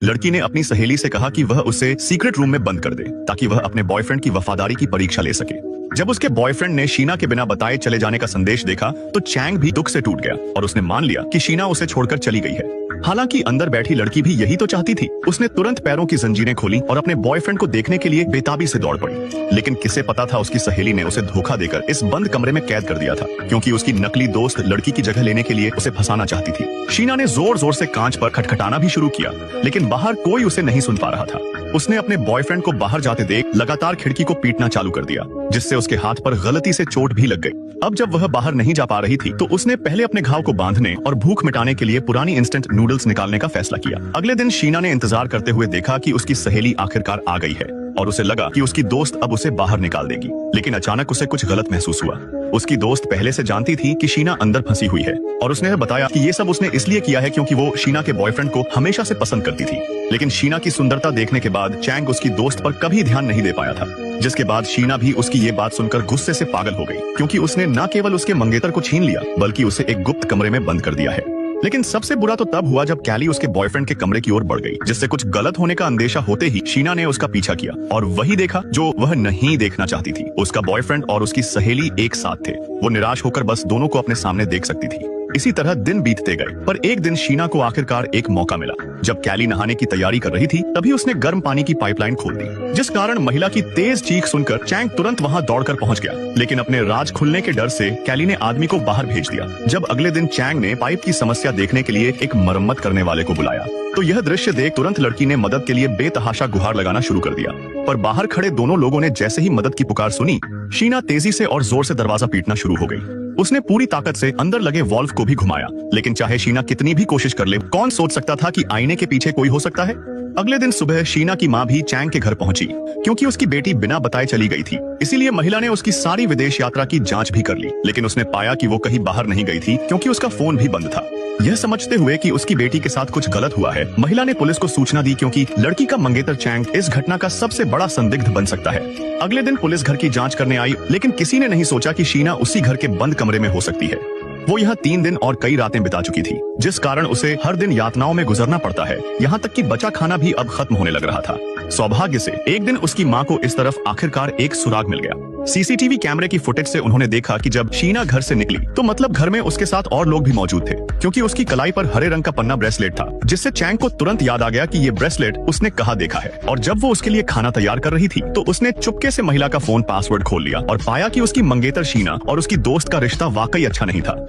लड़की ने अपनी सहेली से कहा कि वह उसे सीक्रेट रूम में बंद कर दे ताकि वह अपने बॉयफ्रेंड की वफादारी की परीक्षा ले सके। जब उसके बॉयफ्रेंड ने शीना के बिना बताए चले जाने का संदेश देखा तो चैंग भी दुख से टूट गया और उसने मान लिया कि शीना उसे छोड़कर चली गई है। हालांकि अंदर बैठी लड़की भी यही तो चाहती थी। उसने तुरंत पैरों की जंजीरें खोली और अपने बॉयफ्रेंड को देखने के लिए बेताबी से दौड़ पड़ी। लेकिन किसे पता था उसकी सहेली ने उसे धोखा देकर इस बंद कमरे में कैद कर दिया था, क्योंकि उसकी नकली दोस्त लड़की की जगह लेने के लिए उसे फंसाना चाहती थी। शीना ने जोर जोर से कांच पर खटखटाना भी शुरू किया, लेकिन बाहर कोई उसे नहीं सुन पा रहा था। उसने अपने बॉयफ्रेंड को बाहर जाते देख लगातार खिड़की को पीटना चालू कर दिया, जिससे उसके हाथ पर गलती से चोट भी लग गई। अब जब वह बाहर नहीं जा पा रही थी तो उसने पहले अपने घाव को बांधने और भूख मिटाने के लिए पुरानी इंस्टेंट नूडल्स निकालने का फैसला किया। अगले दिन शीना ने इंतजार करते हुए देखा कि उसकी सहेली आखिरकार आ गई है और उसे लगा कि उसकी दोस्त अब उसे बाहर निकाल देगी। लेकिन अचानक उसे कुछ गलत महसूस हुआ। उसकी दोस्त पहले से जानती थी कि शीना अंदर फंसी हुई है और उसने बताया कि ये सब उसने इसलिए किया है क्योंकि वो शीना के बॉयफ्रेंड को हमेशा से पसंद करती थी। लेकिन शीना की सुंदरता देखने के बाद चैंग उसकी दोस्त पर कभी ध्यान नहीं दे पाया था, जिसके बाद शीना भी उसकी ये बात सुनकर गुस्से से पागल हो गई, क्योंकि उसने न केवल उसके मंगेतर को छीन लिया बल्कि उसे एक गुप्त कमरे में बंद कर दिया है। लेकिन सबसे बुरा तो तब हुआ जब कैली उसके बॉयफ्रेंड के कमरे की ओर बढ़ गई, जिससे कुछ गलत होने का अंदेशा होते ही शीना ने उसका पीछा किया और वही देखा जो वह नहीं देखना चाहती थी। उसका बॉयफ्रेंड और उसकी सहेली एक साथ थे। वो निराश होकर बस दोनों को अपने सामने देख सकती थी। इसी तरह दिन बीतते गए, पर एक दिन शीना को आखिरकार एक मौका मिला। जब कैली नहाने की तैयारी कर रही थी तभी उसने गर्म पानी की पाइपलाइन खोल दी, जिस कारण महिला की तेज चीख सुनकर चैंग तुरंत वहां दौड़कर पहुंच गया। लेकिन अपने राज खुलने के डर से कैली ने आदमी को बाहर भेज दिया। जब अगले दिन चैंग ने पाइप की समस्या देखने के लिए एक मरम्मत करने वाले को बुलाया तो यह दृश्य देख तुरंत लड़की ने मदद के लिए बेतहाशा गुहार लगाना शुरू कर दिया। पर बाहर खड़े दोनों लोगों ने जैसे ही मदद की पुकार सुनी, शीना तेजी से और जोर से दरवाजा पीटना शुरू हो गई। उसने पूरी ताकत से अंदर लगे वॉल्व को भी घुमाया, लेकिन चाहे शीना कितनी भी कोशिश कर ले, कौन सोच सकता था कि आईने के पीछे कोई हो सकता है। अगले दिन सुबह शीना की माँ भी चैंग के घर पहुंची, क्योंकि उसकी बेटी बिना बताए चली गई थी। इसीलिए महिला ने उसकी सारी विदेश यात्रा की जांच भी कर ली, लेकिन उसने पाया कि वो कहीं बाहर नहीं गई थी, क्योंकि उसका फोन भी बंद था। यह समझते हुए कि उसकी बेटी के साथ कुछ गलत हुआ है, महिला ने पुलिस को सूचना दी, क्योंकि लड़की का मंगेतर चैंग इस घटना का सबसे बड़ा संदिग्ध बन सकता है। अगले दिन पुलिस घर की जांच करने आई, लेकिन किसी ने नहीं सोचा कि शीना उसी घर के बंद कमरे में हो सकती है। वो यहाँ 3 दिन और कई रातें बिता चुकी थी, जिस कारण उसे हर दिन यातनाओं में गुजरना पड़ता है। यहाँ तक कि बचा खाना भी अब खत्म होने लग रहा था। सौभाग्य से एक दिन उसकी माँ को इस तरफ आखिरकार एक सुराग मिल गया। सीसीटीवी कैमरे की फुटेज से उन्होंने देखा कि जब शीना घर से निकली तो मतलब घर में उसके साथ और लोग भी मौजूद थे, क्योंकि उसकी कलाई पर हरे रंग का पन्ना ब्रेसलेट था, जिससे चैंग को तुरंत याद आ गया कि ये ब्रेसलेट उसने कहाँ देखा है। और जब वो उसके लिए खाना तैयार कर रही थी तो उसने चुपके से महिला का फोन पासवर्ड खोल लिया और पाया कि उसकी मंगेतर शीना और उसकी दोस्त का रिश्ता वाकई अच्छा नहीं था।